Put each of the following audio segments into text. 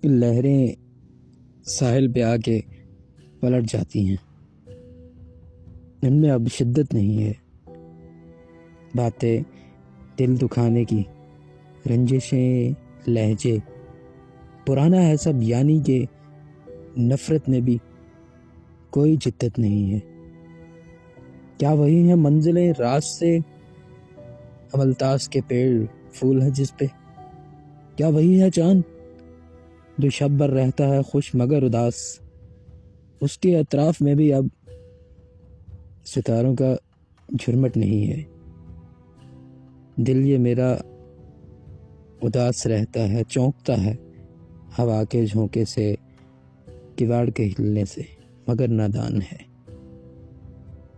لہریں ساحل پہ آ کے پلٹ جاتی ہیں، ان میں اب شدت نہیں ہے۔ باتیں دل دکھانے کی، رنجشیں لہجے پرانا ہے سب، یعنی کہ نفرت میں بھی کوئی جدت نہیں ہے۔ کیا وہی ہیں منزلیں راز سے عملتاس کے پیڑ پھول ہیں جس پہ؟ کیا وہی ہے چاند جو شب بھر رہتا ہے خوش مگر اداس؟ اس کے اطراف میں بھی اب ستاروں کا جھرمٹ نہیں ہے۔ دل یہ میرا اداس رہتا ہے، چونکتا ہے ہوا کے جھونکے سے، کواڑ کے ہلنے سے، مگر نادان ہے۔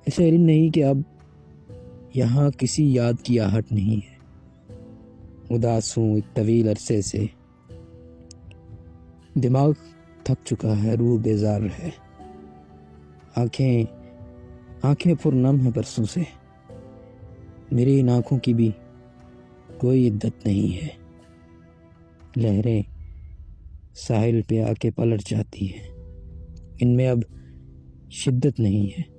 ایسا علم نہیں کہ اب یہاں کسی یاد کی آہٹ نہیں ہے۔ اداس ہوں ایک طویل عرصے سے، دماغ تھک چکا ہے، روح بیزار ہے، آنکھیں پرنم ہیں برسوں سے، میری ان آنکھوں کی بھی کوئی عدت نہیں ہے۔ لہریں ساحل پہ آ کے پلٹ جاتی ہیں، ان میں اب شدت نہیں ہے۔